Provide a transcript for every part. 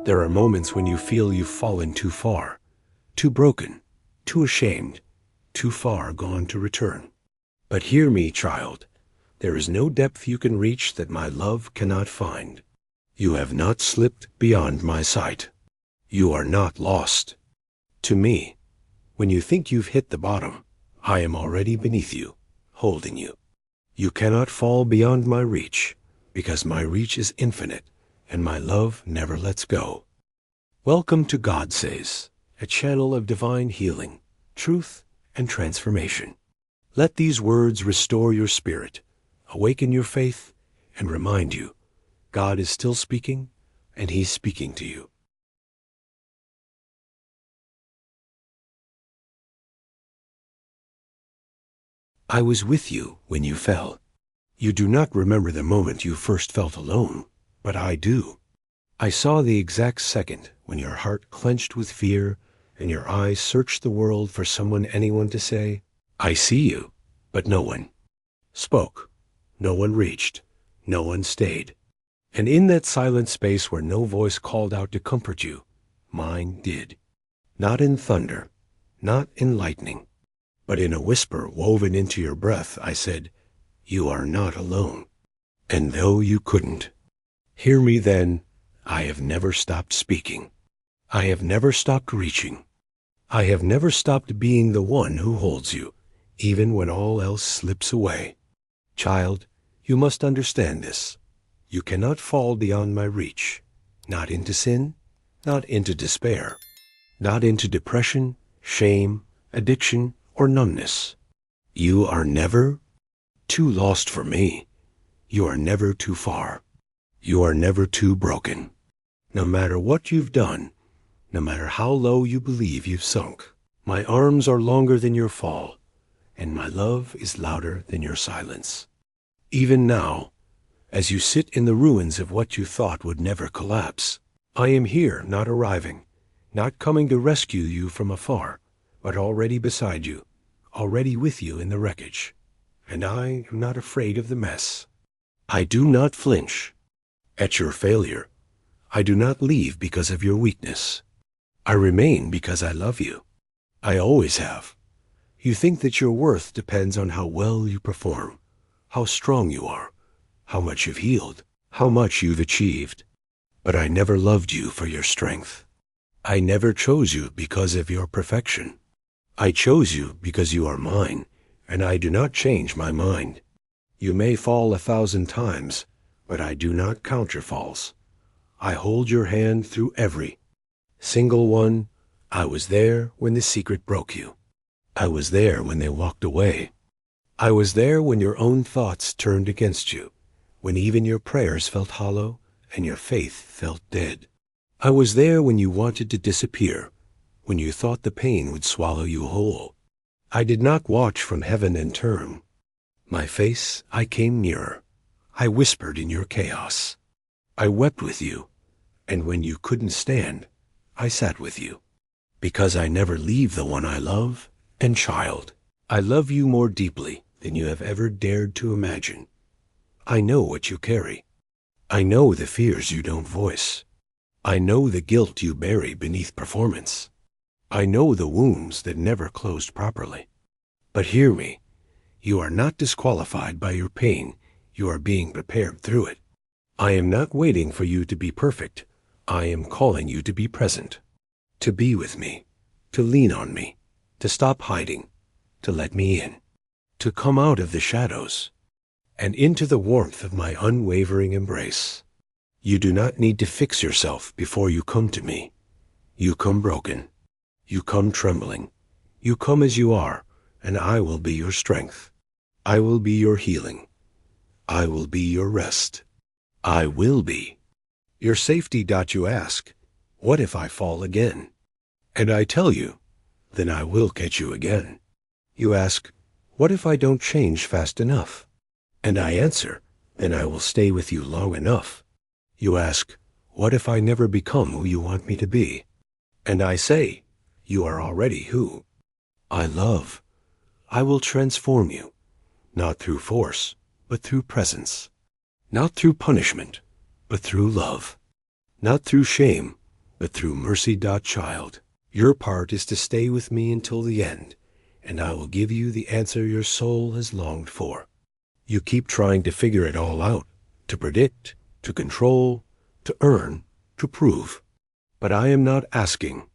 There are moments when you feel you've fallen too far, too broken, too ashamed, too far gone to return. But hear me, child. There is no depth you can reach that my love cannot find. You have not slipped beyond my sight. You are not lost. To me, when you think you've hit the bottom, I am already beneath you, holding you. You cannot fall beyond my reach, because my reach is infinite, and my love never lets go. Welcome to God Says, a channel of divine healing, truth, and transformation. Let these words restore your spirit, awaken your faith, and remind you, God is still speaking, and He's speaking to you. I was with you when you fell. You do not remember the moment you first felt alone, but I do. I saw the exact second when your heart clenched with fear and your eyes searched the world for anyone to say, I see you, but no one spoke. No one reached. No one stayed. And in that silent space where no voice called out to comfort you, mine did. Not in thunder, not in lightning, but in a whisper woven into your breath, I said, you are not alone. And though you couldn't hear me then, I have never stopped speaking. I have never stopped reaching. I have never stopped being the one who holds you, even when all else slips away. Child, you must understand this. You cannot fall beyond my reach, not into sin, not into despair, not into depression, shame, addiction, or numbness. You are never too lost for me. You are never too far. You are never too broken. No matter what you've done, no matter how low you believe you've sunk, my arms are longer than your fall, and my love is louder than your silence. Even now, as you sit in the ruins of what you thought would never collapse, I am here, not arriving, not coming to rescue you from afar, but already beside you, already with you in the wreckage. And I am not afraid of the mess. I do not flinch at your failure. I do not leave because of your weakness. I remain because I love you. I always have. You think that your worth depends on how well you perform, how strong you are, how much you've healed, how much you've achieved. But I never loved you for your strength. I never chose you because of your perfection. I chose you because you are mine, and I do not change my mind. You may fall 1,000 times, but I do not count your falls. I hold your hand through every single one. I was there when the secret broke you. I was there when they walked away. I was there when your own thoughts turned against you, when even your prayers felt hollow and your faith felt dead. I was there when you wanted to disappear, when you thought the pain would swallow you whole. I did not watch from heaven and turn my face. I came nearer. I whispered in your chaos. I wept with you, and when you couldn't stand, I sat with you. Because I never leave the one I love, and child, I love you more deeply than you have ever dared to imagine. I know what you carry. I know the fears you don't voice. I know the guilt you bury beneath performance. I know the wounds that never closed properly. But hear me, you are not disqualified by your pain. You are being prepared through it. I am not waiting for you to be perfect. I am calling you to be present, to be with me, to lean on me, to stop hiding, to let me in, to come out of the shadows and into the warmth of my unwavering embrace. You do not need to fix yourself before you come to me. You come broken. You come trembling. You come as you are, and I will be your strength. I will be your healing. I will be your rest. I will be your safety. You ask, what if I fall again? And I tell you, then I will catch you again. You ask, what if I don't change fast enough? And I answer, then I will stay with you long enough. You ask, what if I never become who you want me to be? And I say, you are already who I love. I will transform you, not through force, but through presence. Not through punishment, but through love. Not through shame, but through mercy. Child, your part is to stay with me until the end, and I will give you the answer your soul has longed for. You keep trying to figure it all out, to predict, to control, to earn, to prove. But I am not asking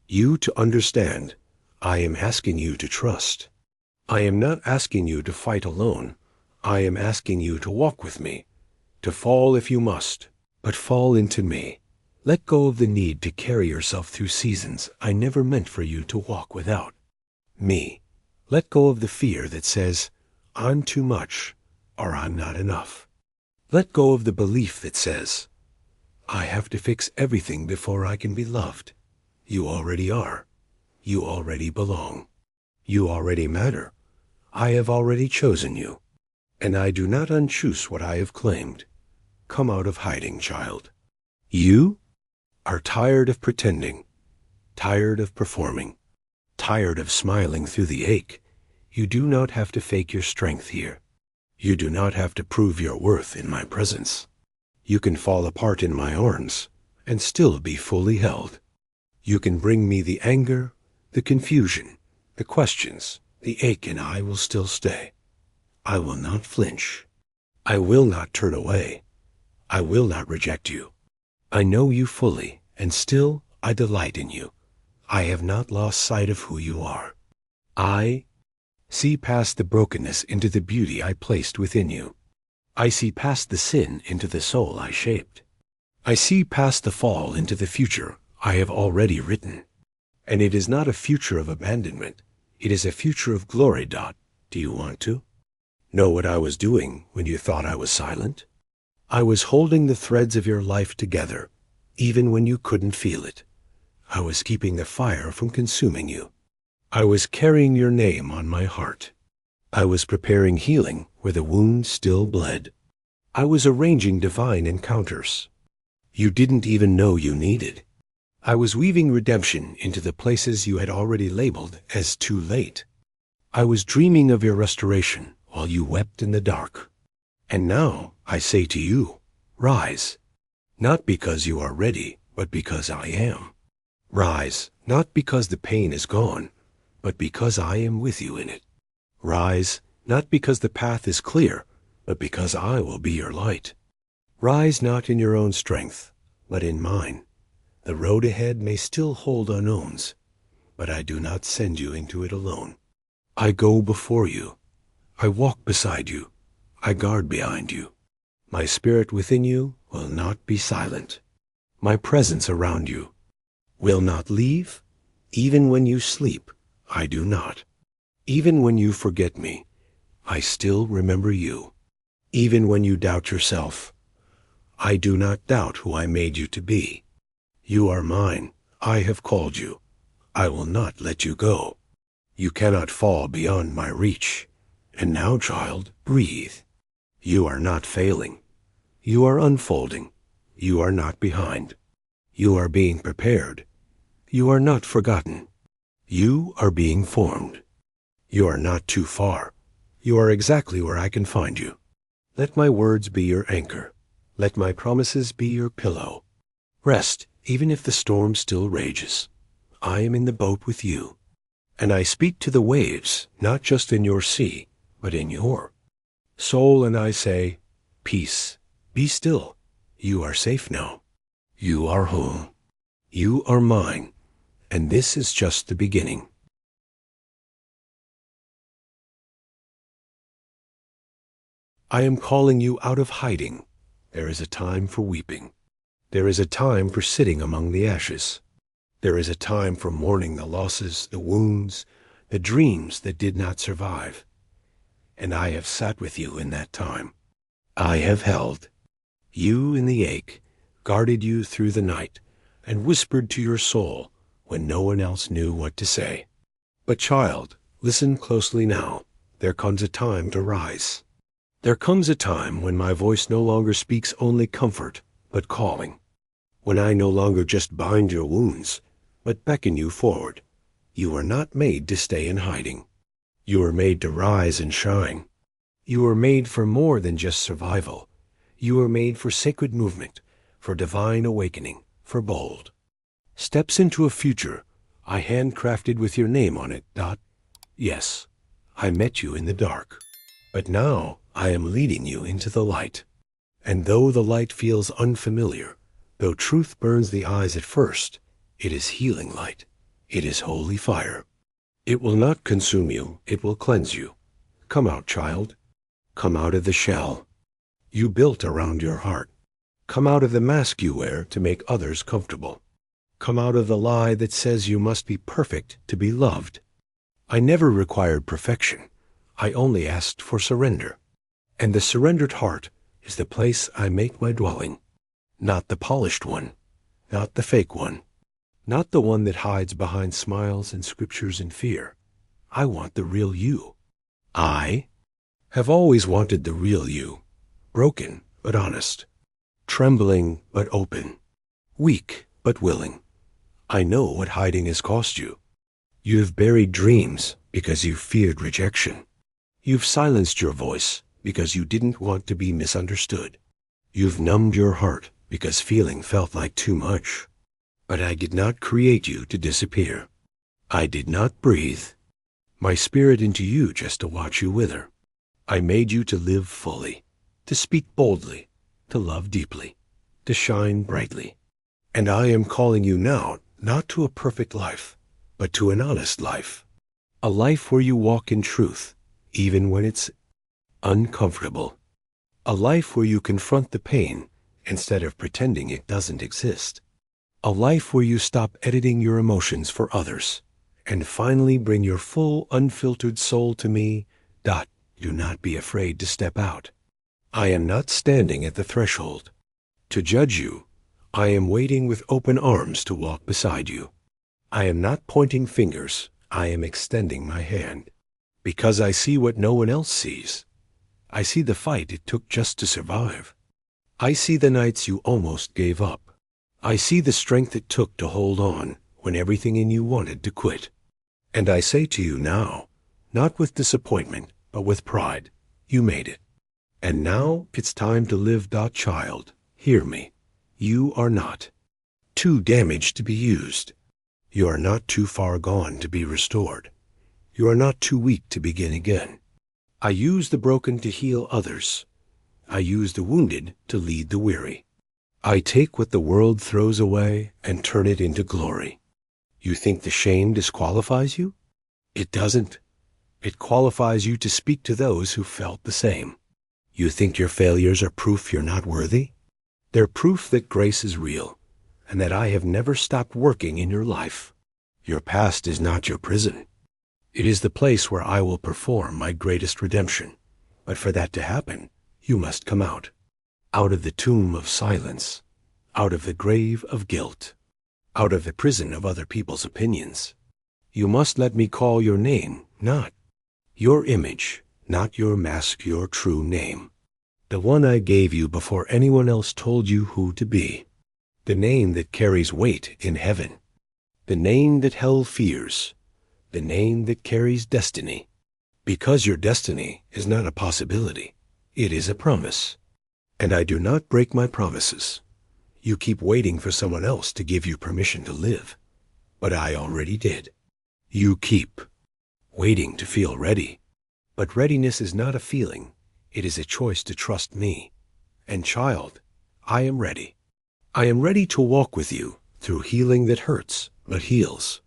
you to understand. I am asking you to trust. I am not asking you to fight alone. I am asking you to walk with me, to fall if you must, but fall into me. Let go of the need to carry yourself through seasons I never meant for you to walk without me. Let go of the fear that says, I'm too much or I'm not enough. Let go of the belief that says, I have to fix everything before I can be loved. You already are. You already belong. You already matter. I have already chosen you, and I do not unchoose what I have claimed. Come out of hiding, child. You are tired of pretending, tired of performing, tired of smiling through the ache. You do not have to fake your strength here. You do not have to prove your worth in my presence. You can fall apart in my arms and still be fully held. You can bring me the anger, the confusion, the questions, the ache, and I will still stay. I will not flinch. I will not turn away. I will not reject you. I know you fully, and still I delight in you. I have not lost sight of who you are. I see past the brokenness into the beauty I placed within you. I see past the sin into the soul I shaped. I see past the fall into the future I have already written. And it is not a future of abandonment. It is a future of glory. Do you want to know what I was doing when you thought I was silent? I was holding the threads of your life together, even when you couldn't feel it. I was keeping the fire from consuming you. I was carrying your name on my heart. I was preparing healing where the wound still bled. I was arranging divine encounters you didn't even know you needed. I was weaving redemption into the places you had already labeled as too late. I was dreaming of your restoration while you wept in the dark. And now I say to you, rise, not because you are ready, but because I am. Rise, not because the pain is gone, but because I am with you in it. Rise, not because the path is clear, but because I will be your light. Rise not in your own strength, but in mine. The road ahead may still hold unknowns, but I do not send you into it alone. I go before you. I walk beside you. I guard behind you. My spirit within you will not be silent. My presence around you will not leave. Even when you sleep, I do not. Even when you forget me, I still remember you. Even when you doubt yourself, I do not doubt who I made you to be. You are mine. I have called you. I will not let you go. You cannot fall beyond my reach. And now, child, breathe. You are not failing. You are unfolding. You are not behind. You are being prepared. You are not forgotten. You are being formed. You are not too far. You are exactly where I can find you. Let my words be your anchor. Let my promises be your pillow. Rest, even if the storm still rages. I am in the boat with you. And I speak to the waves, not just in your sea, but in your soul, and I say, peace, be still. You are safe now. You are home. You are mine. And this is just the beginning. I am calling you out of hiding. There is a time for weeping. There is a time for sitting among the ashes. There is a time for mourning the losses, the wounds, the dreams that did not survive. And I have sat with you in that time. I have held you in the ache, guarded you through the night, and whispered to your soul when no one else knew what to say. But child, listen closely now. There comes a time to rise. There comes a time when my voice no longer speaks only comfort, but calling. When I no longer just bind your wounds, but beckon you forward. You are not made to stay in hiding. You are made to rise and shine. You are made for more than just survival. You are made for sacred movement, for divine awakening, for bold steps into a future I handcrafted with your name on it. Yes, I met you in the dark, but now I am leading you into the light. And though the light feels unfamiliar, though truth burns the eyes at first, it is healing light. It is holy fire. It will not consume you, it will cleanse you. Come out, child. Come out of the shell you built around your heart. Come out of the mask you wear to make others comfortable. Come out of the lie that says you must be perfect to be loved. I never required perfection. I only asked for surrender. And the surrendered heart is the place I make my dwelling. Not the polished one, not the fake one, not the one that hides behind smiles and scriptures and fear. I want the real you. I have always wanted the real you, broken but honest, trembling but open, weak but willing. I know what hiding has cost you. You've buried dreams because you feared rejection. You've silenced your voice because you didn't want to be misunderstood. You've numbed your heart because feeling felt like too much. But I did not create you to disappear. I did not breathe my spirit into you just to watch you wither. I made you to live fully, to speak boldly, to love deeply, to shine brightly. And I am calling you now not to a perfect life, but to an honest life. A life where you walk in truth, even when it's uncomfortable. A life where you confront the pain instead of pretending it doesn't exist. A life where you stop editing your emotions for others and finally bring your full, unfiltered soul to me. Do not be afraid to step out. I am not standing at the threshold to judge you. I am waiting with open arms to walk beside you. I am not pointing fingers. I am extending my hand. Because I see what no one else sees. I see the fight it took just to survive. I see the nights you almost gave up. I see the strength it took to hold on when everything in you wanted to quit. And I say to you now, not with disappointment, but with pride, you made it. And now it's time to live. Child, hear me. You are not too damaged to be used. You are not too far gone to be restored. You are not too weak to begin again. I use the broken to heal others. I use the wounded to lead the weary. I take what the world throws away and turn it into glory. You think the shame disqualifies you? It doesn't. It qualifies you to speak to those who felt the same. You think your failures are proof you're not worthy? They're proof that grace is real and that I have never stopped working in your life. Your past is not your prison. It is the place where I will perform my greatest redemption. But for that to happen, you must come out of the tomb of silence, out of the grave of guilt, out of the prison of other people's opinions. You must let me call your name, not your image, not your mask, your true name. The one I gave you before anyone else told you who to be. The name that carries weight in heaven. The name that hell fears. The name that carries destiny. Because your destiny is not a possibility. It is a promise. And I do not break my promises. You keep waiting for someone else to give you permission to live. But I already did. You keep waiting to feel ready. But readiness is not a feeling. It is a choice to trust me. And child, I am ready. I am ready to walk with you through healing that hurts but heals.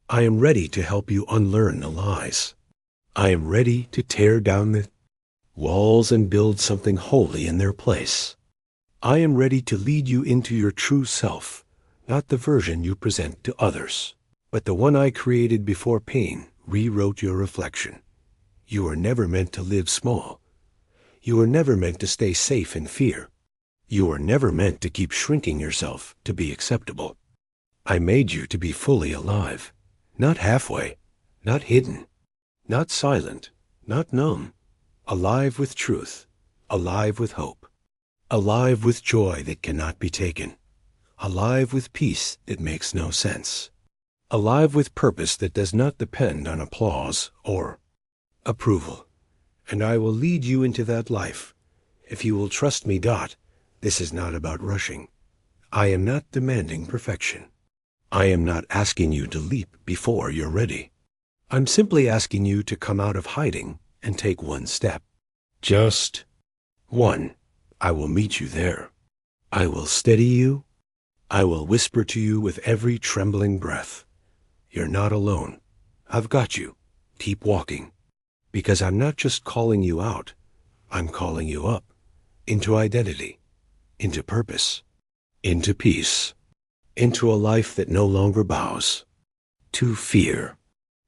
I am ready to help you unlearn the lies. I am ready to tear down the walls and build something holy in their place. I am ready to lead you into your true self, not the version you present to others, but the one I created before pain rewrote your reflection. You were never meant to live small. You were never meant to stay safe in fear. You were never meant to keep shrinking yourself to be acceptable. I made you to be fully alive, not halfway, not hidden, not silent, not numb, alive with truth, alive with hope, alive with joy that cannot be taken, alive with peace that makes no sense, alive with purpose that does not depend on applause or approval. And I will lead you into that life. If you will trust me. This is not about rushing. I am not demanding perfection. I am not asking you to leap before you're ready. I'm simply asking you to come out of hiding and take one step. Just one. I will meet you there. I will steady you. I will whisper to you with every trembling breath. You're not alone. I've got you. Keep walking. Because I'm not just calling you out. I'm calling you up. Into identity. Into purpose. Into peace. Into a life that no longer bows. To fear.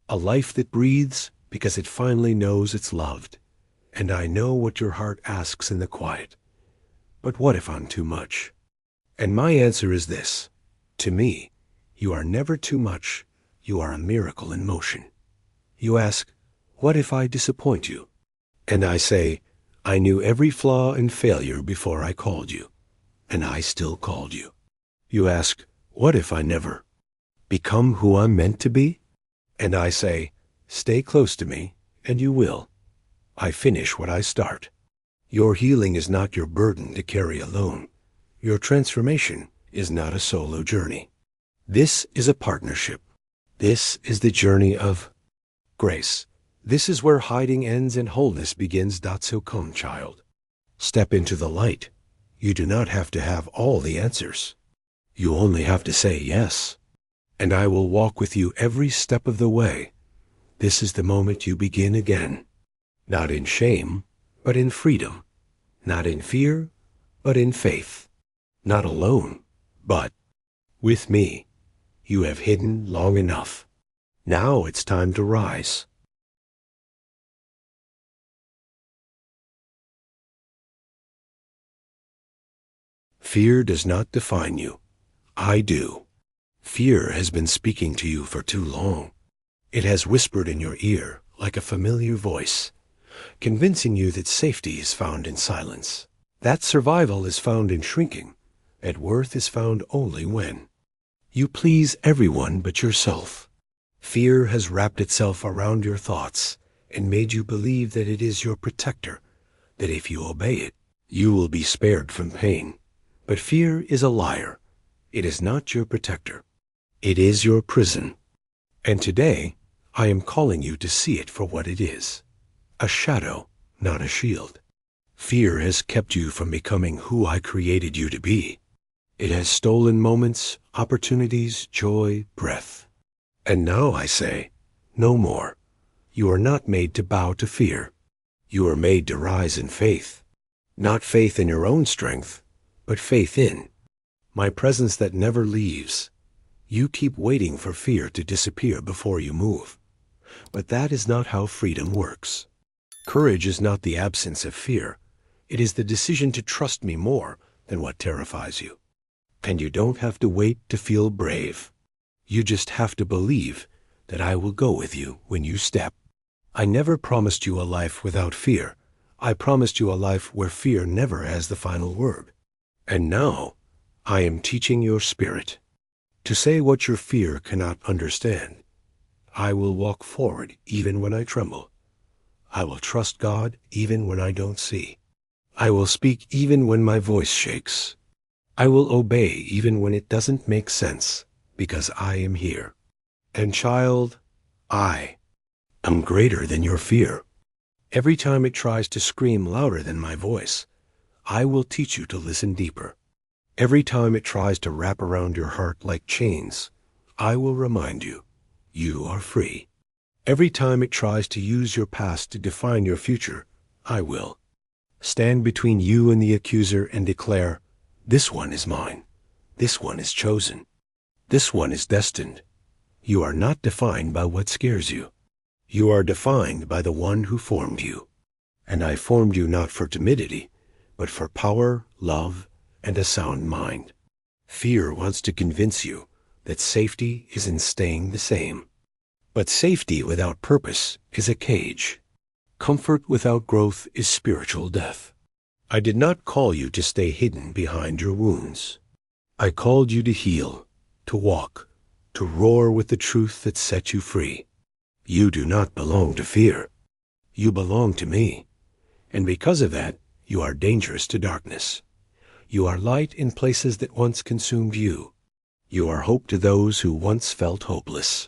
A life that breathes because it finally knows it's loved. And I know what your heart asks in the quiet. But what if I'm too much? And my answer is this. To me, you are never too much. You are a miracle in motion. You ask, what if I disappoint you? And I say, I knew every flaw and failure before I called you. And I still called you. You ask, what if I never become who I'm meant to be? And I say, stay close to me, and you will. I finish what I start. Your healing is not your burden to carry alone. Your transformation is not a solo journey. This is a partnership. This is the journey of grace. This is where hiding ends and wholeness begins. So come, child. Step into the light. You do not have to have all the answers. You only have to say yes. And I will walk with you every step of the way. This is the moment you begin again. Not in shame, but in freedom. Not in fear, but in faith. Not alone, but with me. You have hidden long enough. Now it's time to rise. Fear does not define you. I do. Fear has been speaking to you for too long. It has whispered in your ear like a familiar voice, convincing you that safety is found in silence, that survival is found in shrinking, that worth is found only when you please everyone but yourself. Fear has wrapped itself around your thoughts and made you believe that it is your protector, that if you obey it, you will be spared from pain. But fear is a liar. It is not your protector. It is your prison. And today, I am calling you to see it for what it is. A shadow, not a shield. Fear has kept you from becoming who I created you to be. It has stolen moments, opportunities, joy, breath. And now I say, no more. You are not made to bow to fear. You are made to rise in faith. Not faith in your own strength, but faith in my presence that never leaves. You keep waiting for fear to disappear before you move. But that is not how freedom works. Courage is not the absence of fear. It is the decision to trust me more than what terrifies you. And you don't have to wait to feel brave. You just have to believe that I will go with you when you step. I never promised you a life without fear. I promised you a life where fear never has the final word. And now, I am teaching your spirit to say what your fear cannot understand. I will walk forward even when I tremble. I will trust God even when I don't see. I will speak even when my voice shakes. I will obey even when it doesn't make sense, because I am here. And child, I am greater than your fear. Every time it tries to scream louder than my voice, I will teach you to listen deeper. Every time it tries to wrap around your heart like chains, I will remind you, you are free. Every time it tries to use your past to define your future, I will stand between you and the accuser and declare, this one is mine. This one is chosen. This one is destined. You are not defined by what scares you. You are defined by the one who formed you. And I formed you not for timidity, but for power, love, and a sound mind. Fear wants to convince you that safety is in staying the same. But safety without purpose is a cage. Comfort without growth is spiritual death. I did not call you to stay hidden behind your wounds. I called you to heal, to walk, to roar with the truth that set you free. You do not belong to fear. You belong to me. And because of that, you are dangerous to darkness. You are light in places that once consumed you. You are hope to those who once felt hopeless.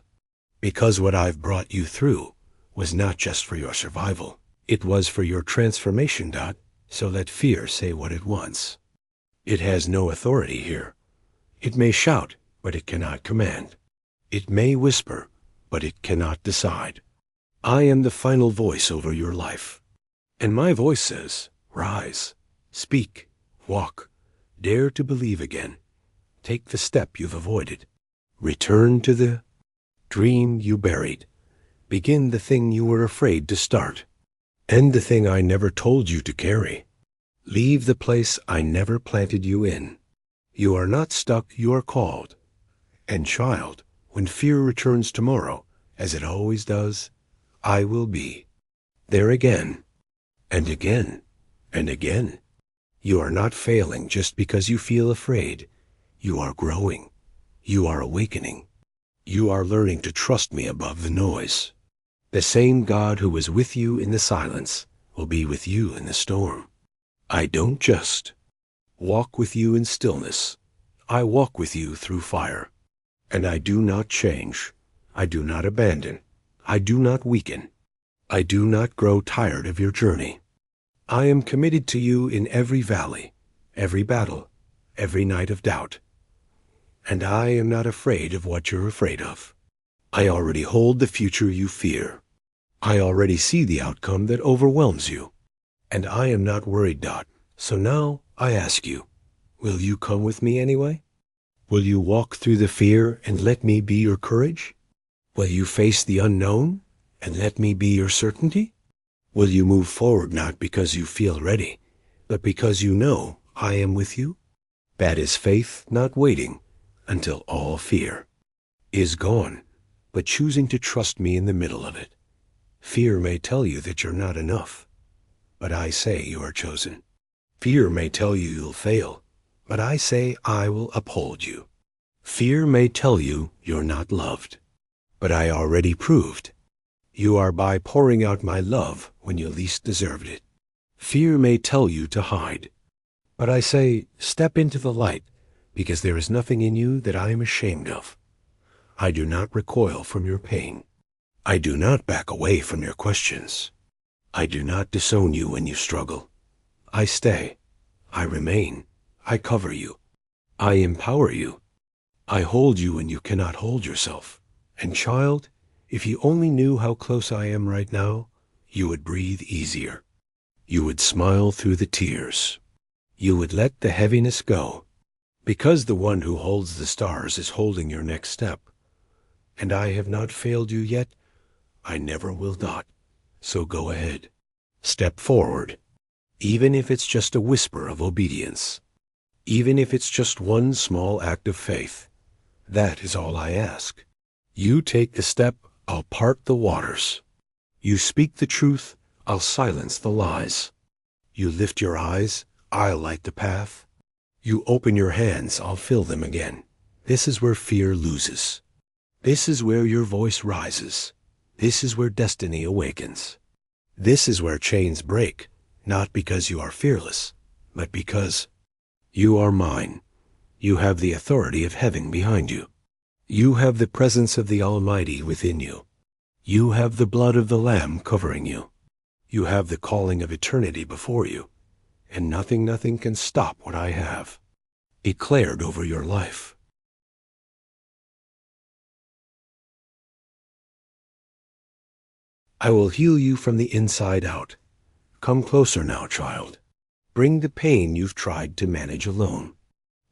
Because what I've brought you through was not just for your survival. It was for your transformation, Dot, so let fear say what it wants. It has no authority here. It may shout, but it cannot command. It may whisper, but it cannot decide. I am the final voice over your life. And my voice says, rise, speak, walk, dare to believe again. Take the step you've avoided. Return to the dream you buried. Begin the thing you were afraid to start. End the thing I never told you to carry. Leave the place I never planted you in. You are not stuck, you are called. And child, when fear returns tomorrow, as it always does, I will be there again, and again, and again. You are not failing just because you feel afraid. You are growing. You are awakening. You are learning to trust me above the noise. The same God who was with you in the silence will be with you in the storm. I don't just walk with you in stillness. I walk with you through fire. And I do not change. I do not abandon. I do not weaken. I do not grow tired of your journey. I am committed to you in every valley, every battle, every night of doubt. And I am not afraid of what you're afraid of. I already hold the future you fear. I already see the outcome that overwhelms you. And I am not worried, Dot. So now I ask you, will you come with me anyway? Will you walk through the fear and let me be your courage? Will you face the unknown and let me be your certainty? Will you move forward not because you feel ready, but because you know I am with you? That is faith not waiting until all fear is gone, but choosing to trust me in the middle of it. Fear may tell you that you're not enough, but I say you are chosen. Fear may tell you you'll fail, but I say I will uphold you. Fear may tell you you're not loved, but I already proved you are by pouring out my love when you least deserved it. Fear may tell you to hide, but I say step into the light, because there is nothing in you that I am ashamed of. I do not recoil from your pain. I do not back away from your questions. I do not disown you when you struggle. I stay. I remain. I cover you. I empower you. I hold you when you cannot hold yourself. And child, if you only knew how close I am right now, you would breathe easier. You would smile through the tears. You would let the heaviness go, because the one who holds the stars is holding your next step. And I have not failed you yet. I never will, Dot. So go ahead. Step forward. Even if it's just a whisper of obedience. Even if it's just one small act of faith. That is all I ask. You take the step, I'll part the waters. You speak the truth, I'll silence the lies. You lift your eyes, I'll light the path. You open your hands, I'll fill them again. This is where fear loses. This is where your voice rises. This is where destiny awakens. This is where chains break, not because you are fearless, but because you are mine. You have the authority of heaven behind you. You have the presence of the Almighty within you. You have the blood of the Lamb covering you. You have the calling of eternity before you, and nothing can stop what I have declared over your life. I will heal you from the inside out. Come closer now, child. Bring the pain you've tried to manage alone.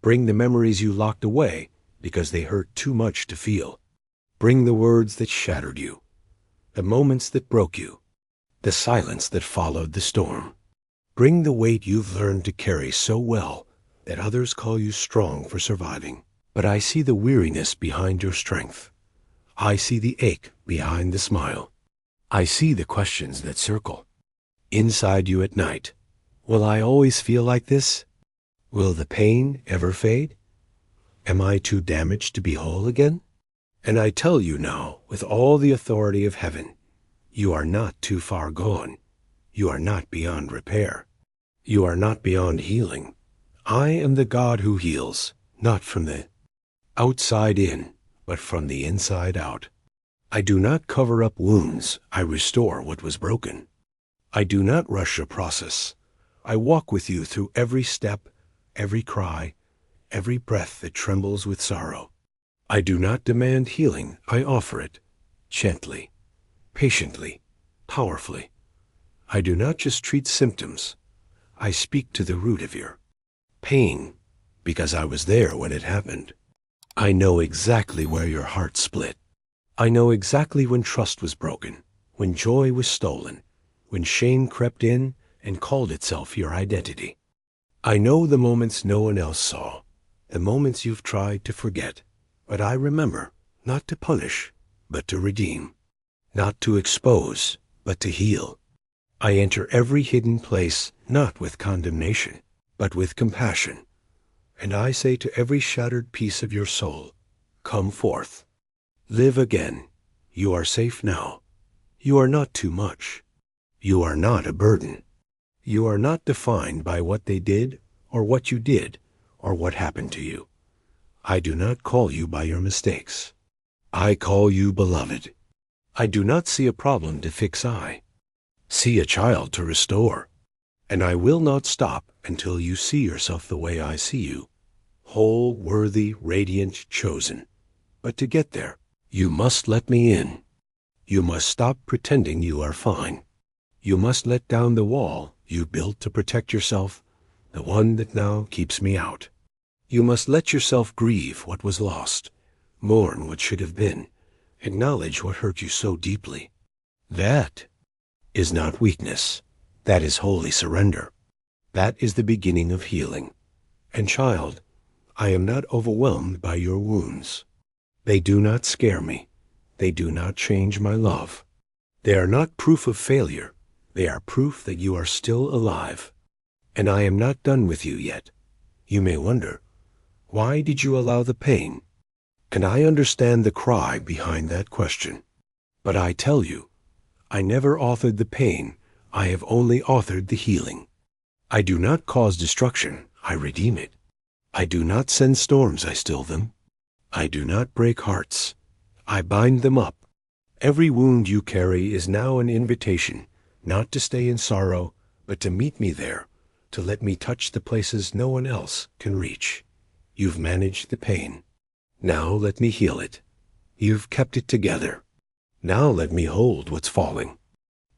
Bring the memories you locked away because they hurt too much to feel. Bring the words that shattered you, the moments that broke you, the silence that followed the storm. Bring the weight you've learned to carry so well that others call you strong for surviving. But I see the weariness behind your strength. I see the ache behind the smile. I see the questions that circle inside you at night. Will I always feel like this? Will the pain ever fade? Am I too damaged to be whole again? And I tell you now, with all the authority of heaven, you are not too far gone. You are not beyond repair. You are not beyond healing. I am the God who heals, not from the outside in, but from the inside out. I do not cover up wounds, I restore what was broken. I do not rush a process. I walk with you through every step, every cry, every breath that trembles with sorrow. I do not demand healing, I offer it, gently, patiently, powerfully. I do not just treat symptoms. I speak to the root of your pain, because I was there when it happened. I know exactly where your heart split. I know exactly when trust was broken, when joy was stolen, when shame crept in and called itself your identity. I know the moments no one else saw, the moments you've tried to forget, but I remember, not to punish, but to redeem, not to expose, but to heal. I enter every hidden place not with condemnation, but with compassion. And I say to every shattered piece of your soul, come forth. Live again. You are safe now. You are not too much. You are not a burden. You are not defined by what they did, or what you did, or what happened to you. I do not call you by your mistakes. I call you beloved. I do not see a problem to fix, I see a child to restore. And I will not stop until you see yourself the way I see you, whole, worthy, radiant, chosen. But to get there, you must let me in. You must stop pretending you are fine. You must let down the wall you built to protect yourself, the one that now keeps me out. You must let yourself grieve what was lost, mourn what should have been, acknowledge what hurt you so deeply. That is not weakness. That is holy surrender. That is the beginning of healing. And child, I am not overwhelmed by your wounds. They do not scare me. They do not change my love. They are not proof of failure. They are proof that you are still alive. And I am not done with you yet. You may wonder, why did you allow the pain? And I understand the cry behind that question. But I tell you, I never authored the pain. I have only authored the healing. I do not cause destruction. I redeem it. I do not send storms. I still them. I do not break hearts. I bind them up. Every wound you carry is now an invitation, not to stay in sorrow, but to meet me there, to let me touch the places no one else can reach. You've managed the pain. Now let me heal it. You've kept it together. Now let me hold what's falling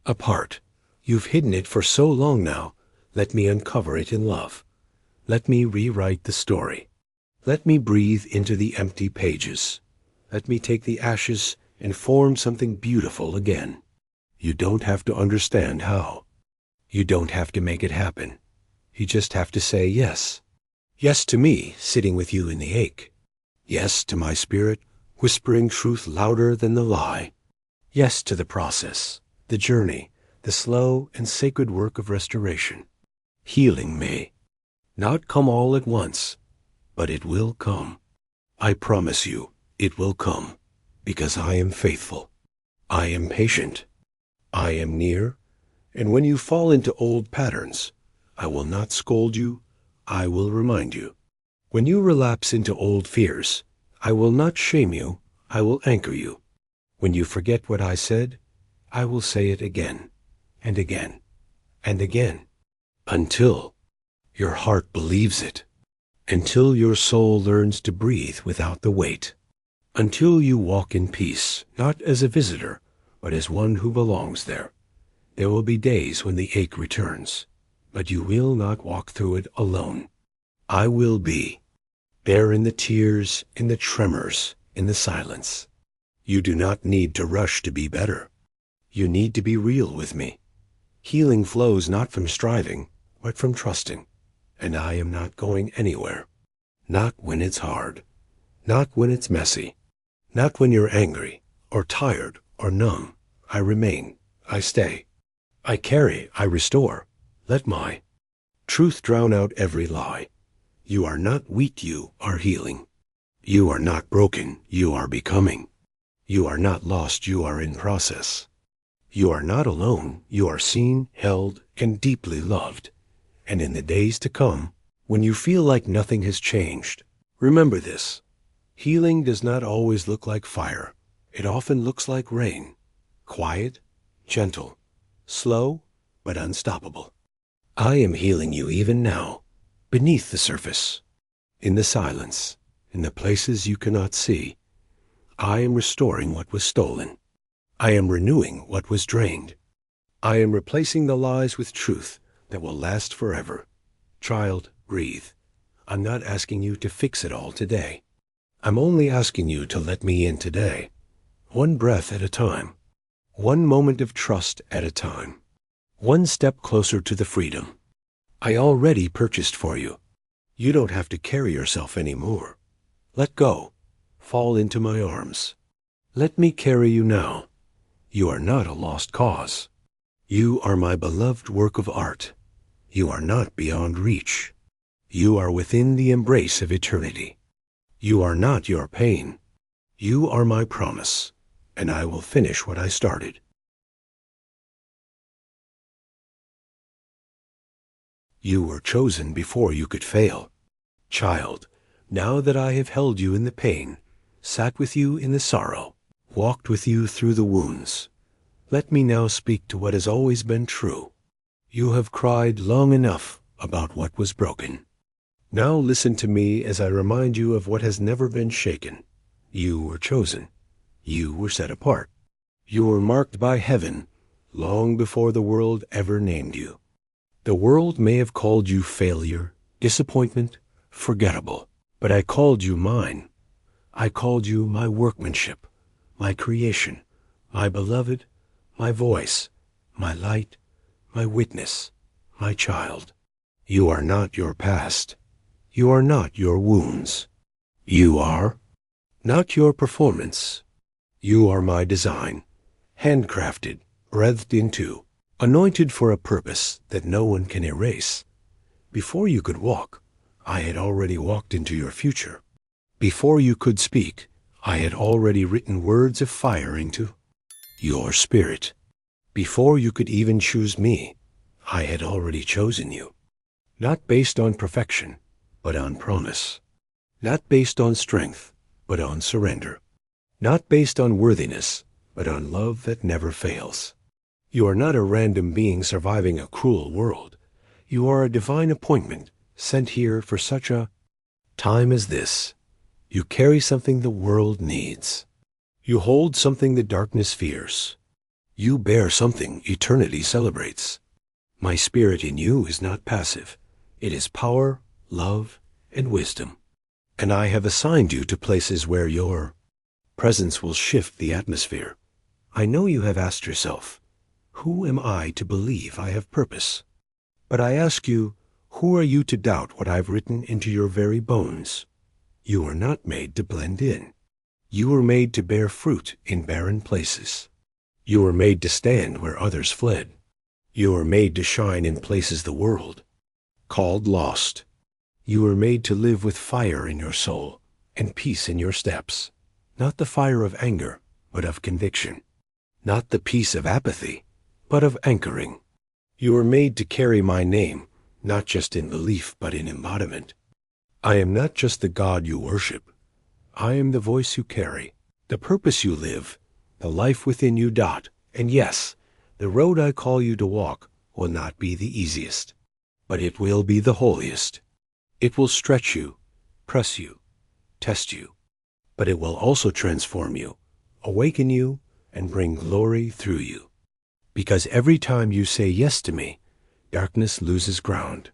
apart. You've hidden it for so long now. Let me uncover it in love. Let me rewrite the story. Let me breathe into the empty pages. Let me take the ashes and form something beautiful again. You don't have to understand how. You don't have to make it happen. You just have to say yes. Yes to me, sitting with you in the ache. Yes to my spirit, whispering truth louder than the lie. Yes to the process, the journey, the slow and sacred work of restoration. Healing may not come all at once, but it will come. I promise you, it will come, because I am faithful. I am patient. I am near, and when you fall into old patterns, I will not scold you, I will remind you. When you relapse into old fears, I will not shame you, I will anchor you. When you forget what I said, I will say it again, and again, and again, until your heart believes it, until your soul learns to breathe without the weight, until you walk in peace, not as a visitor, but as one who belongs there. There will be days when the ache returns, but you will not walk through it alone. I will be there in the tears, in the tremors, in the silence. You do not need to rush to be better. You need to be real with me. Healing flows not from striving, but from trusting. And I am not going anywhere. Not when it's hard. Not when it's messy. Not when you're angry, or tired, or numb. I remain. I stay. I carry. I restore. Let my truth drown out every lie. You are not weak. You are healing. You are not broken. You are becoming. You are not lost. You are in process. You are not alone. You are seen, held, and deeply loved. And in the days to come, when you feel like nothing has changed, remember this. Healing does not always look like fire. It often looks like rain. Quiet, gentle, slow, but unstoppable. I am healing you even now, beneath the surface, in the silence, in the places you cannot see. I am restoring what was stolen. I am renewing what was drained. I am replacing the lies with truth that will last forever. Child, breathe. I'm not asking you to fix it all today. I'm only asking you to let me in today. One breath at a time. One moment of trust at a time. One step closer to the freedom I already purchased for you. You don't have to carry yourself anymore. Let go. Fall into my arms. Let me carry you now. You are not a lost cause. You are my beloved work of art. You are not beyond reach. You are within the embrace of eternity. You are not your pain. You are my promise, and I will finish what I started. You were chosen before you could fail. Child, now that I have held you in the pain, sat with you in the sorrow, walked with you through the wounds, let me now speak to what has always been true. You have cried long enough about what was broken. Now listen to me as I remind you of what has never been shaken. You were chosen. You were set apart. You were marked by heaven long before the world ever named you. The world may have called you failure, disappointment, forgettable, but I called you mine. I called you my workmanship, my creation, my beloved, my voice, my light, my witness, my child. You are not your past. You are not your wounds. You are not your performance. You are my design, handcrafted, breathed into, anointed for a purpose that no one can erase. Before you could walk, I had already walked into your future. Before you could speak, I had already written words of fire into your spirit. Before you could even choose me, I had already chosen you. Not based on perfection, but on promise. Not based on strength, but on surrender. Not based on worthiness, but on love that never fails. You are not a random being surviving a cruel world. You are a divine appointment sent here for such a time as this. You carry something the world needs. You hold something the darkness fears. You bear something eternity celebrates. My spirit in you is not passive. It is power, love, and wisdom. And I have assigned you to places where your presence will shift the atmosphere. I know you have asked yourself, who am I to believe I have purpose? But I ask you, who are you to doubt what I've written into your very bones? You are not made to blend in. You were made to bear fruit in barren places. You were made to stand where others fled. You were made to shine in places the world called lost. You were made to live with fire in your soul and peace in your steps. Not the fire of anger, but of conviction. Not the peace of apathy, but of anchoring. You were made to carry my name, not just in belief, but in embodiment. I am not just the God you worship. I am the voice you carry, the purpose you live, the life within you dot. And yes, the road I call you to walk will not be the easiest, but it will be the holiest. It will stretch you, press you, test you, but it will also transform you, awaken you, and bring glory through you. Because every time you say yes to me, darkness loses ground.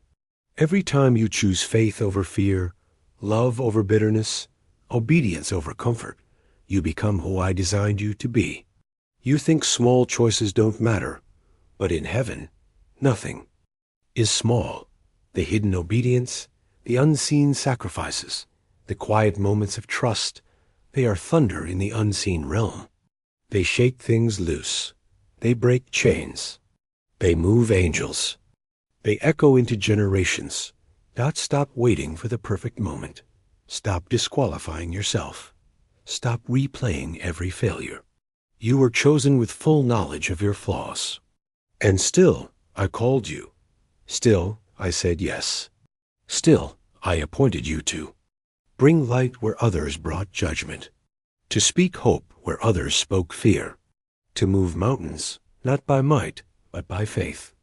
Every time you choose faith over fear, love over bitterness, obedience over comfort, you become who I designed you to be. You think small choices don't matter, but in heaven, nothing is small. The hidden obedience, the unseen sacrifices, the quiet moments of trust, they are thunder in the unseen realm. They shake things loose. They break chains. They move angels. They echo into generations. Stop waiting for the perfect moment. Stop disqualifying yourself. Stop replaying every failure. You were chosen with full knowledge of your flaws. And still, I called you. Still, I said yes. Still, I appointed you to bring light where others brought judgment, to speak hope where others spoke fear, to move mountains, not by might, but by faith.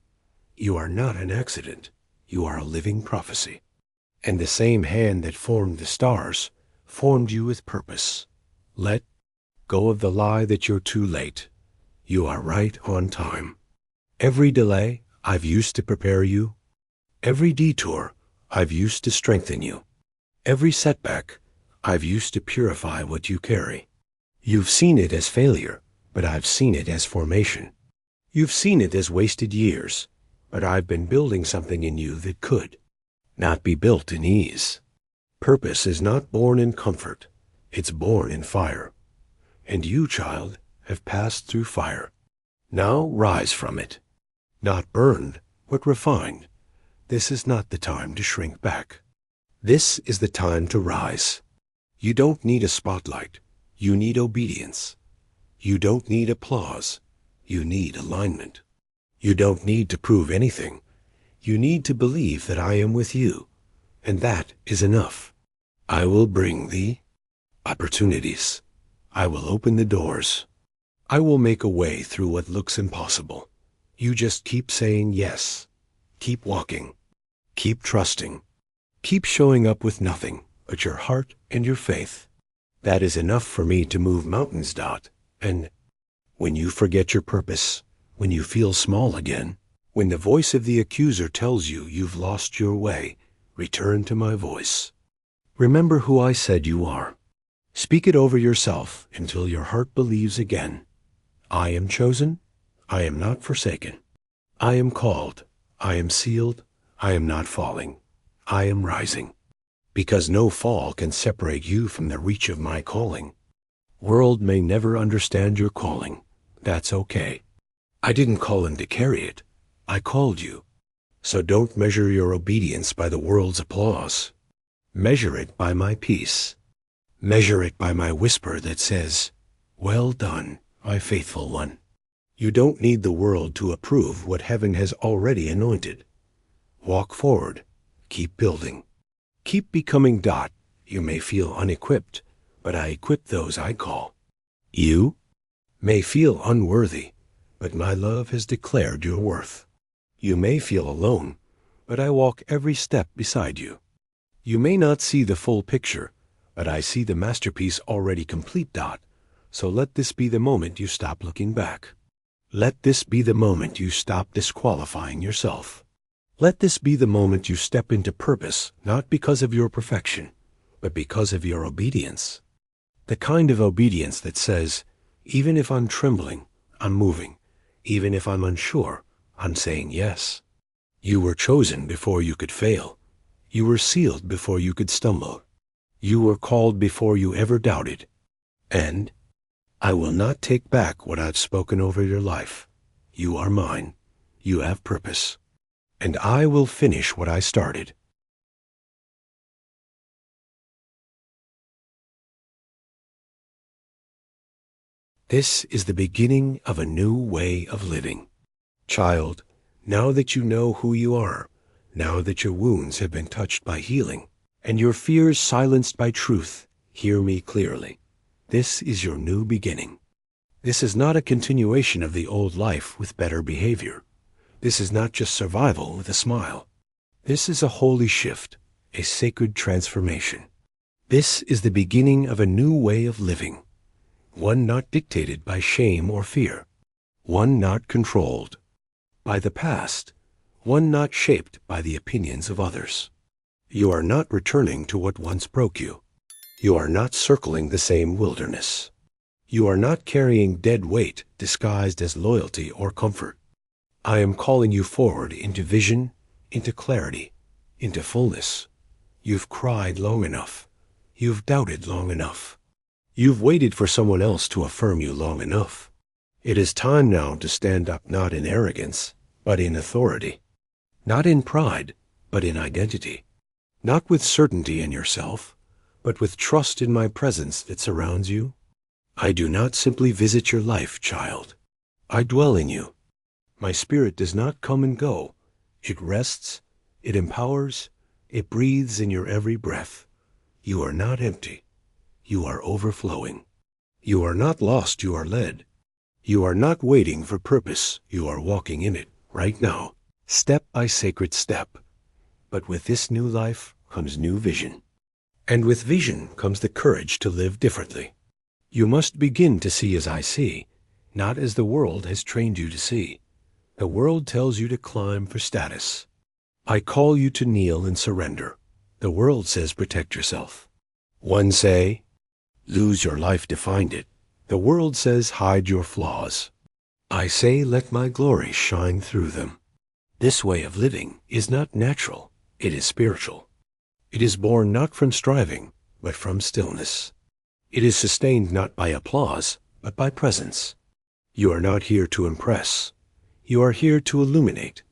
You are not an accident. You are a living prophecy. And the same hand that formed the stars formed you with purpose. Let go of the lie that you're too late. You are right on time. Every delay I've used to prepare you. Every detour I've used to strengthen you. Every setback I've used to purify what you carry. You've seen it as failure, but I've seen it as formation. You've seen it as wasted years, but I've been building something in you that could not be built in ease. Purpose is not born in comfort. It's born in fire. And you, child, have passed through fire. Now rise from it. Not burned, but refined. This is not the time to shrink back. This is the time to rise. You don't need a spotlight. You need obedience. You don't need applause. You need alignment. You don't need to prove anything. You need to believe that I am with you, and that is enough. I will bring the opportunities. I will open the doors. I will make a way through what looks impossible. You just keep saying yes. Keep walking. Keep trusting. Keep showing up with nothing but your heart and your faith. That is enough for me to move mountains, Dot. And when you forget your purpose, when you feel small again, when the voice of the accuser tells you you've lost your way, return to my voice. Remember who I said you are. Speak it over yourself until your heart believes again. I am chosen. I am not forsaken. I am called. I am sealed. I am not falling. I am rising. Because no fall can separate you from the reach of my calling. World may never understand your calling. That's okay. I didn't call him to carry it. I called you. So don't measure your obedience by the world's applause. Measure it by my peace. Measure it by my whisper that says, "Well done, my faithful one." You don't need the world to approve what heaven has already anointed. Walk forward. Keep building. Keep becoming Dot. You may feel unequipped, but I equip those I call. You may feel unworthy, but my love has declared your worth. You may feel alone, but I walk every step beside you. You may not see the full picture, but I see the masterpiece already complete, Dot. So let this be the moment you stop looking back. Let this be the moment you stop disqualifying yourself. Let this be the moment you step into purpose, not because of your perfection, but because of your obedience. The kind of obedience that says, even if I'm trembling, I'm moving. Even if I'm unsure, I'm saying yes. You were chosen before you could fail. You were sealed before you could stumble. You were called before you ever doubted. And I will not take back what I've spoken over your life. You are mine. You have purpose. And I will finish what I started. This is the beginning of a new way of living. Child, now that you know who you are, now that your wounds have been touched by healing, and your fears silenced by truth, hear me clearly. This is your new beginning. This is not a continuation of the old life with better behavior. This is not just survival with a smile. This is a holy shift, a sacred transformation. This is the beginning of a new way of living, one not dictated by shame or fear, one not controlled by the past, one not shaped by the opinions of others. You are not returning to what once broke you. You are not circling the same wilderness. You are not carrying dead weight disguised as loyalty or comfort. I am calling you forward into vision, into clarity, into fullness. You've cried long enough. You've doubted long enough. You've waited for someone else to affirm you long enough. It is time now to stand up not in arrogance, but in authority. Not in pride, but in identity. Not with certainty in yourself, but with trust in my presence that surrounds you. I do not simply visit your life, child. I dwell in you. My spirit does not come and go. It rests, it empowers, it breathes in your every breath. You are not empty. You are overflowing. You are not lost, you are led. You are not waiting for purpose, you are walking in it right now, step by sacred step. But with this new life comes new vision. And with vision comes the courage to live differently. You must begin to see as I see, not as the world has trained you to see. The world tells you to climb for status. I call you to kneel and surrender. The world says protect yourself. One say, lose your life to find it. The world says hide your flaws. I say let my glory shine through them. This way of living is not natural, it is spiritual. It is born not from striving, but from stillness. It is sustained not by applause, but by presence. You are not here to impress. You are here to illuminate.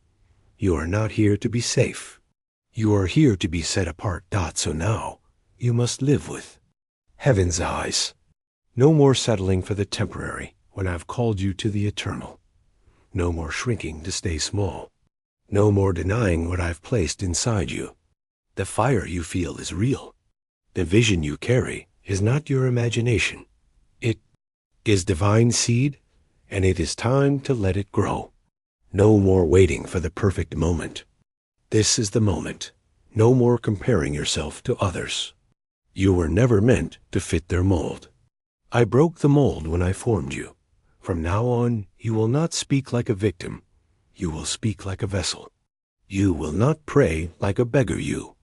You are not here to be safe. You are here to be set apart. So now, you must live with heaven's eyes. No more settling for the temporary when I've called you to the eternal. No more shrinking to stay small. No more denying what I've placed inside you. The fire you feel is real. The vision you carry is not your imagination. It is divine seed, and it is time to let it grow. No more waiting for the perfect moment. This is the moment. No more comparing yourself to others. You were never meant to fit their mold. I broke the mold when I formed you. From now on, you will not speak like a victim. You will speak like a vessel. You will not pray like a beggar. You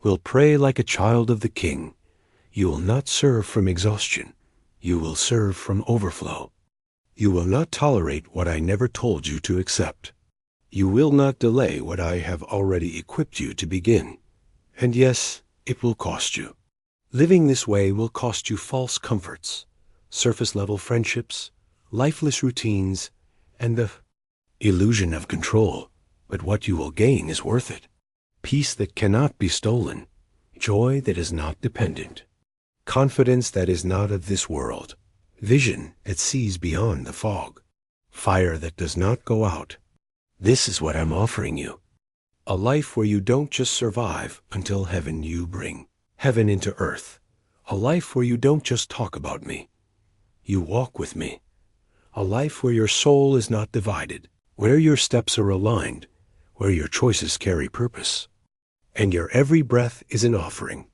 will pray like a child of the King. You will not serve from exhaustion. You will serve from overflow. You will not tolerate what I never told you to accept. You will not delay what I have already equipped you to begin. And yes, it will cost you. Living this way will cost you false comforts, surface-level friendships, lifeless routines, and the illusion of control. But what you will gain is worth it. Peace that cannot be stolen, joy that is not dependent, confidence that is not of this world, vision that sees beyond the fog, fire that does not go out. This is what I'm offering you. A life where you don't just survive until heaven you bring heaven into earth. A life where you don't just talk about me. You walk with me. A life where your soul is not divided, where your steps are aligned, where your choices carry purpose. And your every breath is an offering.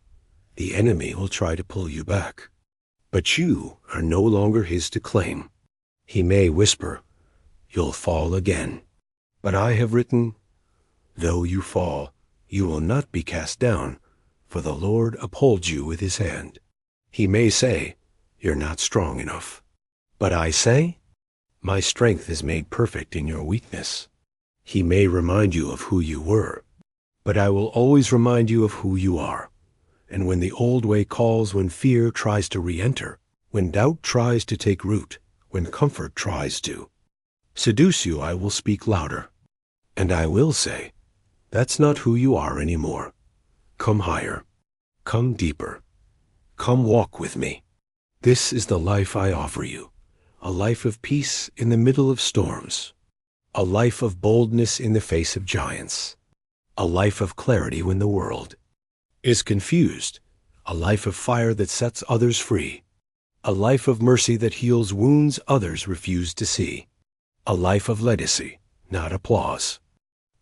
The enemy will try to pull you back. But you are no longer his to claim. He may whisper, you'll fall again. But I have written, though you fall, you will not be cast down, for the Lord upholds you with his hand. He may say, you're not strong enough. But I say, my strength is made perfect in your weakness. He may remind you of who you were, but I will always remind you of who you are. And when the old way calls, when fear tries to re-enter, when doubt tries to take root, when comfort tries to seduce you, I will speak louder. And I will say, that's not who you are anymore. Come higher. Come deeper. Come walk with me. This is the life I offer you. A life of peace in the middle of storms. A life of boldness in the face of giants. A life of clarity when the world is confused. A life of fire that sets others free. A life of mercy that heals wounds others refuse to see. A life of legacy, not applause.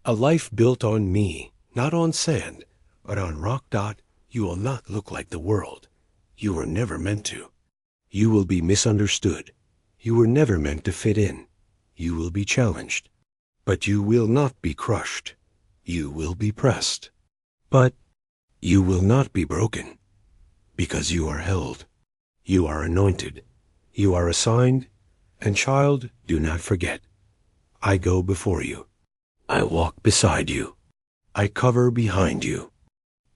A life built on me, not on sand, but on rock. You will not look like the world. You were never meant to. You will be misunderstood. You were never meant to fit in. You will be challenged. But you will not be crushed. You will be pressed. But you will not be broken, because you are held. You are anointed. You are assigned. And child, do not forget, I go before you. I walk beside you. I cover behind you.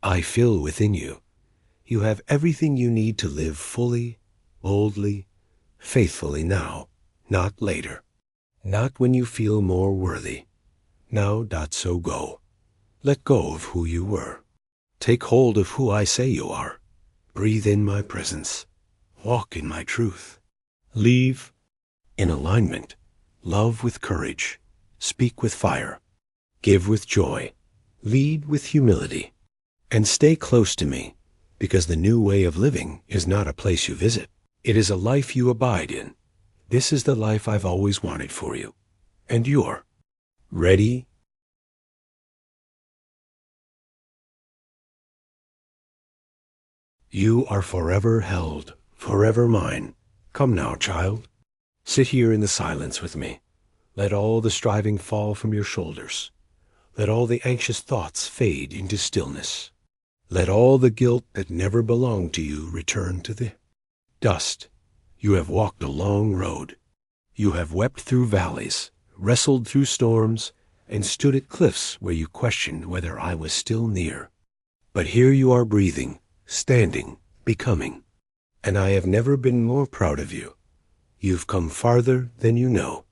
I fill within you. You have everything you need to live fully, boldly, faithfully now, not later. Not when you feel more worthy. Now, so go. Let go of who you were. Take hold of who I say you are. Breathe in my presence. Walk in my truth. Leave in alignment. Love with courage. Speak with fire. Give with joy. Lead with humility. And stay close to me. Because the new way of living is not a place you visit. It is a life you abide in. This is the life I've always wanted for you. And you're ready. You are forever held, forever mine. Come now, child. Sit here in the silence with me. Let all the striving fall from your shoulders. Let all the anxious thoughts fade into stillness. Let all the guilt that never belonged to you return to the dust. You have walked a long road. You have wept through valleys, wrestled through storms, and stood at cliffs where you questioned whether I was still near. But here you are breathing, standing, becoming. And I have never been more proud of you. You've come farther than you know.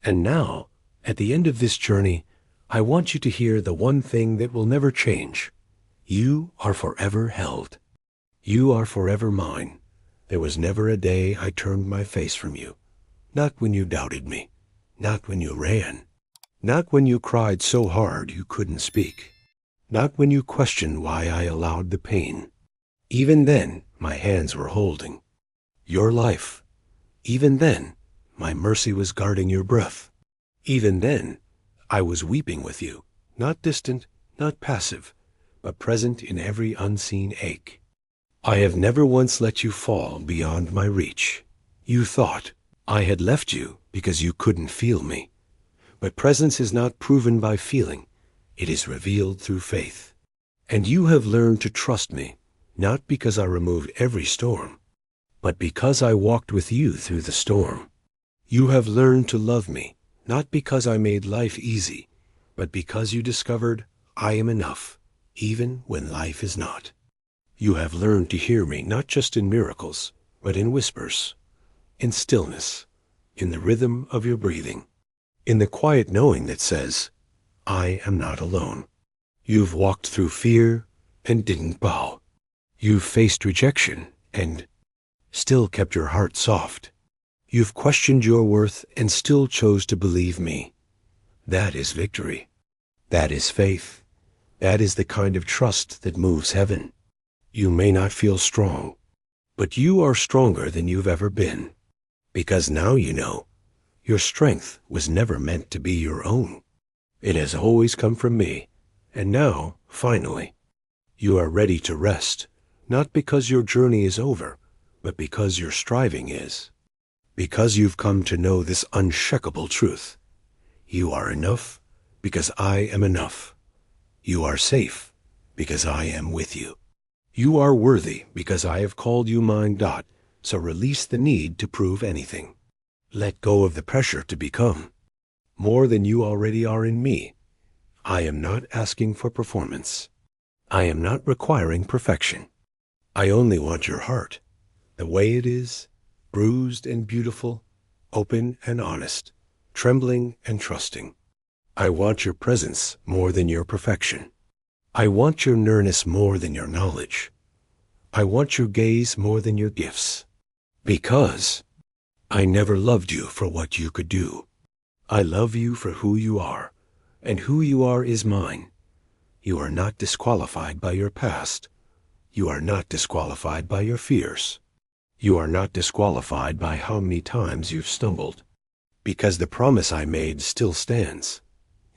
And now, at the end of this journey, I want you to hear the one thing that will never change. You are forever held. You are forever mine. There was never a day I turned my face from you. Not when you doubted me. Not when you ran. Not when you cried so hard you couldn't speak. Not when you questioned why I allowed the pain. Even then, my hands were holding your life. Even then, my mercy was guarding your breath. Even then, I was weeping with you, not distant, not passive, but present in every unseen ache. I have never once let you fall beyond my reach. You thought I had left you because you couldn't feel me. But presence is not proven by feeling. It is revealed through faith. And you have learned to trust me, not because I removed every storm, but because I walked with you through the storm. You have learned to love me, not because I made life easy, but because you discovered I am enough, even when life is not. You have learned to hear me not just in miracles, but in whispers, in stillness, in the rhythm of your breathing, in the quiet knowing that says, I am not alone. You've walked through fear and didn't bow. You've faced rejection and still kept your heart soft. You've questioned your worth and still chose to believe me. That is victory. That is faith. That is the kind of trust that moves heaven. You may not feel strong, but you are stronger than you've ever been. Because now you know, your strength was never meant to be your own. It has always come from me. And now, finally, you are ready to rest, not because your journey is over, but because your striving is. Because you've come to know this unshakable truth. You are enough because I am enough. You are safe because I am with you. You are worthy because I have called you mine. So release the need to prove anything. Let go of the pressure to become more than you already are in me. I am not asking for performance. I am not requiring perfection. I only want your heart, the way it is, bruised and beautiful, open and honest, trembling and trusting. I want your presence more than your perfection. I want your nearness more than your knowledge. I want your gaze more than your gifts. Because I never loved you for what you could do. I love you for who you are, and who you are is mine. You are not disqualified by your past. You are not disqualified by your fears. You are not disqualified by how many times you've stumbled. Because the promise I made still stands.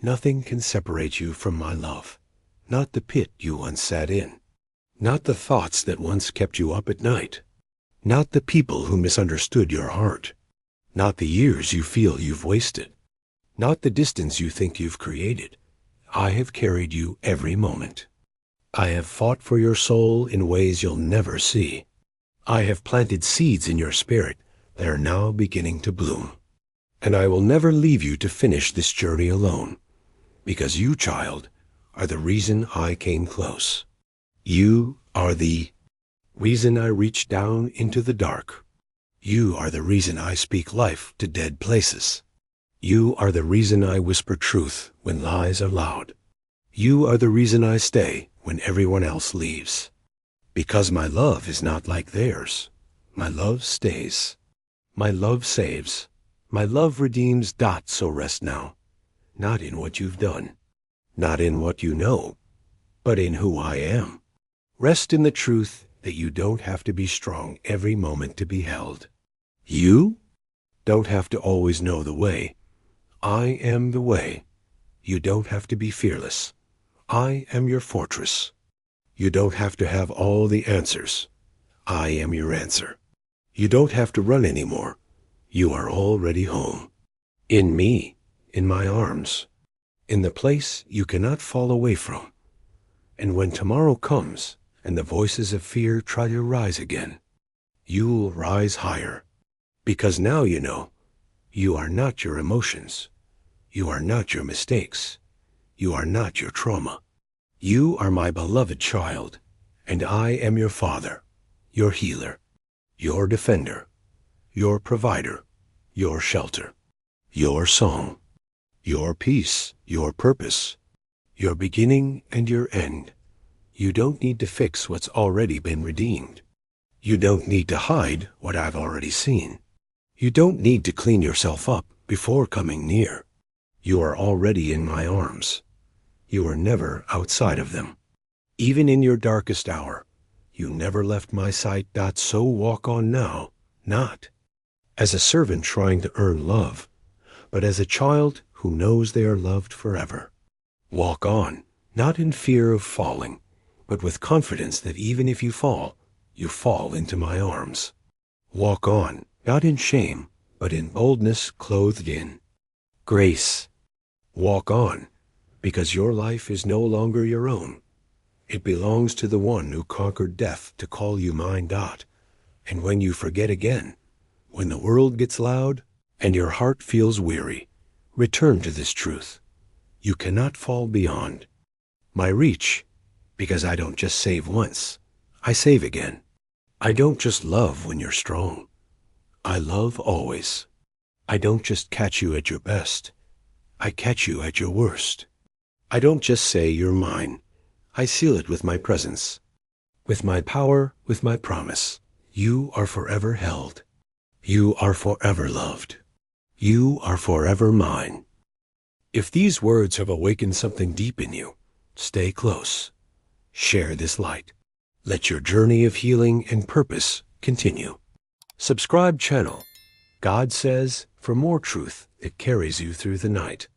Nothing can separate you from my love. Not the pit you once sat in. Not the thoughts that once kept you up at night. Not the people who misunderstood your heart. Not the years you feel you've wasted. Not the distance you think you've created. I have carried you every moment. I have fought for your soul in ways you'll never see. I have planted seeds in your spirit that are now beginning to bloom. And I will never leave you to finish this journey alone. Because you, child, are the reason I came close. You are the reason I reach down into the dark. You are the reason I speak life to dead places. You are the reason I whisper truth when lies are loud. You are the reason I stay when everyone else leaves. Because my love is not like theirs. My love stays. My love saves. My love redeems. So rest now. Not in what you've done. Not in what you know. But in who I am. Rest in the truth that you don't have to be strong every moment to be held. You don't have to always know the way. I am the way. You don't have to be fearless. I am your fortress. You don't have to have all the answers. I am your answer. You don't have to run anymore. You are already home. In me, in my arms, in the place you cannot fall away from. And when tomorrow comes and the voices of fear try to rise again, you'll rise higher. Because now you know, you are not your emotions. You are not your mistakes. You are not your trauma. You are my beloved child, and I am your father, your healer, your defender, your provider, your shelter, your song, your peace, your purpose, your beginning and your end. You don't need to fix what's already been redeemed. You don't need to hide what I've already seen. You don't need to clean yourself up before coming near. You are already in my arms. You are never outside of them. Even in your darkest hour, you never left my sight. So walk on now, not as a servant trying to earn love, but as a child who knows they are loved forever. Walk on, not in fear of falling, but with confidence that even if you fall into my arms. Walk on, not in shame, but in boldness clothed in grace. Walk on, because your life is no longer your own. It belongs to the one who conquered death to call you mine. And when you forget again, when the world gets loud and your heart feels weary, return to this truth. You cannot fall beyond my reach, because I don't just save once, I save again. I don't just love when you're strong. I love always. I don't just catch you at your best. I catch you at your worst. I don't just say you're mine. I seal it with my presence, with my power, with my promise. You are forever held. You are forever loved. You are forever mine. If these words have awakened something deep in you, stay close. Share this light. Let your journey of healing and purpose continue. Subscribe channel, God Says, for more truth that carries you through the night.